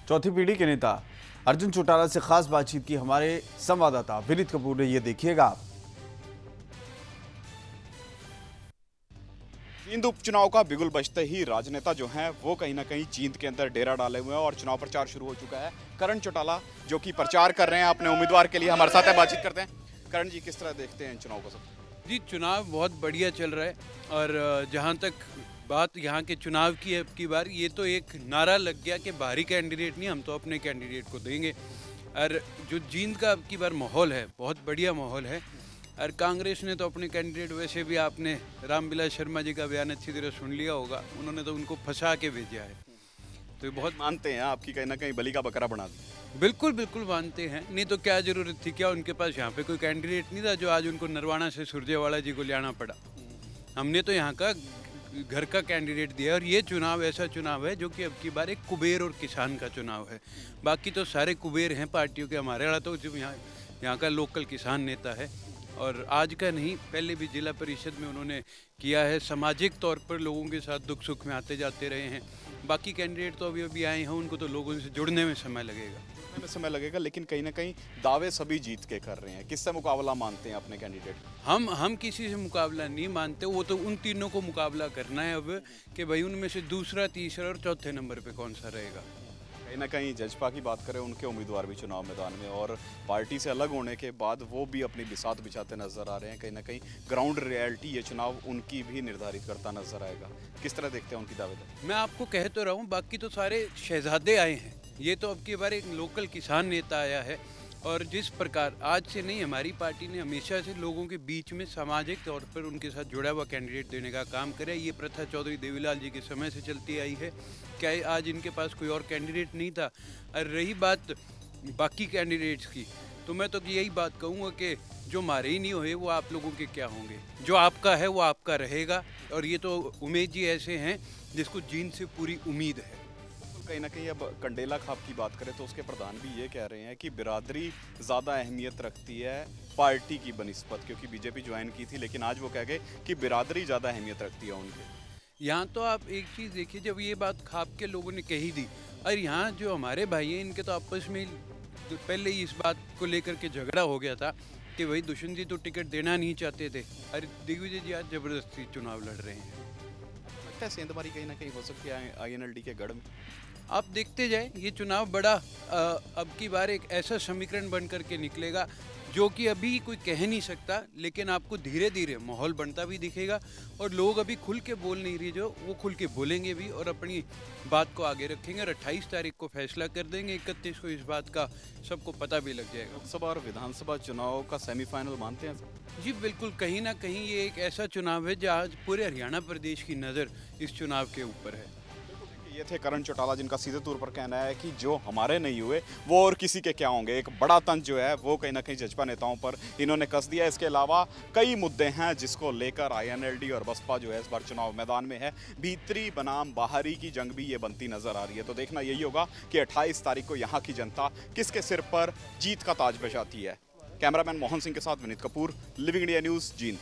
चौथी पीढ़ी के नेता अर्जुन चौटाला से खास बातचीत की हमारे संवाददाता विनीत कपूर ने, ये देखिएगा आप। जींद उपचुनाव का बिगुल बजते ही राजनेता जो हैं वो कहीं ना कहीं जींद के अंदर डेरा डाले हुए हैं और चुनाव प्रचार शुरू हो चुका है। करण चौटाला जो कि प्रचार कर रहे हैं अपने उम्मीदवार के लिए, हमारे साथ है, बातचीत करते हैं। करण जी, किस तरह देखते हैं चुनाव को? सब जी, चुनाव बहुत बढ़िया चल रहा है और जहाँ तक बात यहाँ के चुनाव की है, अब की बार ये तो एक नारा लग गया कि बाहरी कैंडिडेट नहीं, हम तो अपने कैंडिडेट को देंगे। और जो जींद का अब की बार माहौल है, बहुत बढ़िया माहौल है। और कांग्रेस ने तो अपने कैंडिडेट, वैसे भी आपने रामविलास शर्मा जी का बयान अच्छी तरह सुन लिया होगा, उन्होंने तो उनको फंसा के भेजा है। तो ये बहुत मानते हैं आपकी कहीं ना कहीं बलि का बकरा बना दी। बिल्कुल बिल्कुल मानते हैं, नहीं तो क्या जरूरत थी, क्या उनके पास यहाँ पे कोई कैंडिडेट नहीं था जो आज उनको नरवाना से सुरजेवाला जी को लाना पड़ा। हमने तो यहाँ का घर का कैंडिडेट दिया। और ये चुनाव ऐसा चुनाव है जो कि अब की बार एक कुबेर और किसान का चुनाव है। बाकी तो सारे कुबेर हैं पार्टियों के, हमारे वाला तो जो यहाँ का लोकल किसान नेता है। और आज का नहीं, पहले भी जिला परिषद में उन्होंने किया है, सामाजिक तौर पर लोगों के साथ दुख सुख में आते जाते रहे हैं। बाकी कैंडिडेट तो अभी आए हैं, उनको तो लोगों से जुड़ने में समय लगेगा। लेकिन कहीं ना कहीं दावे सभी जीत के कर रहे हैं। किससे मुकाबला मानते हैं अपने कैंडिडेट? हम किसी से मुकाबला नहीं मानते, वो तो उन तीनों को मुकाबला करना है अब कि भाई उनमें से दूसरा, तीसरा और चौथे नंबर पे कौन सा रहेगा। कहीं ना कहीं जजपा की बात करें, उनके उम्मीदवार भी चुनाव मैदान में, और पार्टी से अलग होने के बाद वो भी अपनी बिसात बिछाते नजर आ रहे हैं। कहीं ना कहीं ग्राउंड रियलिटी ये चुनाव उनकी भी निर्धारित करता नजर आएगा। किस तरह देखते हैं उनकी दावेदारी? मैं आपको कह तो रहा हूँ, बाकी तो सारे शहजादे आए हैं, ये तो अब की बार एक लोकल किसान नेता आया है। और जिस प्रकार आज से नहीं, हमारी पार्टी ने हमेशा से लोगों के बीच में सामाजिक तौर पर उनके साथ जुड़ा हुआ कैंडिडेट देने का काम करे। ये प्रथा चौधरी देवीलाल जी के समय से चलती आई है। क्या आज इनके पास कोई और कैंडिडेट नहीं था? और रही बात बाकी कैंडिडेट्स की, तो मैं तो यही बात कहूँगा कि जो मारे ही नहीं हुए वो आप लोगों के क्या होंगे। जो आपका है वो आपका रहेगा। और ये तो उमेश जी ऐसे हैं जिसको जींद से पूरी उम्मीद है। कहीं ना कहीं अब कंडेला खाप की बात करें तो उसके प्रधान भी ये कह रहे हैं कि बिरादरी ज़्यादा अहमियत रखती है पार्टी की बनिस्बत, क्योंकि बीजेपी ज्वाइन की थी, लेकिन आज वो कह गए कि बिरादरी ज़्यादा अहमियत रखती है उनके। यहाँ तो आप एक चीज़ देखिए, जब ये बात खाप के लोगों ने कही थी, और यहाँ जो हमारे भाई हैं इनके तो आपस में पहले ही इस बात को लेकर के झगड़ा हो गया था कि भाई दुष्यंत जी तो टिकट देना नहीं चाहते थे, अरे दिग्विजय जी आज ज़बरदस्ती चुनाव लड़ रहे हैं। लगता है सेंधमारी कहीं ना कहीं हो सकती है INLD के गढ़ में। आप देखते जाए, ये चुनाव बड़ा अब की बार एक ऐसा समीकरण बन करके निकलेगा जो कि अभी कोई कह नहीं सकता, लेकिन आपको धीरे धीरे माहौल बनता भी दिखेगा। और लोग अभी खुल के बोल नहीं रहे, जो वो खुल के बोलेंगे भी और अपनी बात को आगे रखेंगे। और 28 तारीख को फैसला कर देंगे, 31 को इस बात का सबको पता भी लग जाएगा। लोकसभा और विधानसभा चुनाव का सेमीफाइनल मानते हैं? जी बिल्कुल, कहीं ना कहीं ये एक ऐसा चुनाव है जहाँ आज पूरे हरियाणा प्रदेश की नज़र इस चुनाव के ऊपर है। ये थे करण चौटाला, जिनका सीधे तौर पर कहना है कि जो हमारे नहीं हुए वो और किसी के क्या होंगे। एक बड़ा तंज जो है वो कहीं ना कहीं जजपा नेताओं पर इन्होंने कस दिया। इसके अलावा कई मुद्दे हैं जिसको लेकर INLD और बसपा जो है इस बार चुनाव मैदान में है। भीतरी बनाम बाहरी की जंग भी ये बनती नजर आ रही है। तो देखना यही होगा कि 28 तारीख को यहाँ की जनता किसके सिर पर जीत का ताज बिछाती है। कैमरामैन मोहन सिंह के साथ Vineet Kapoor, living India news, Jind.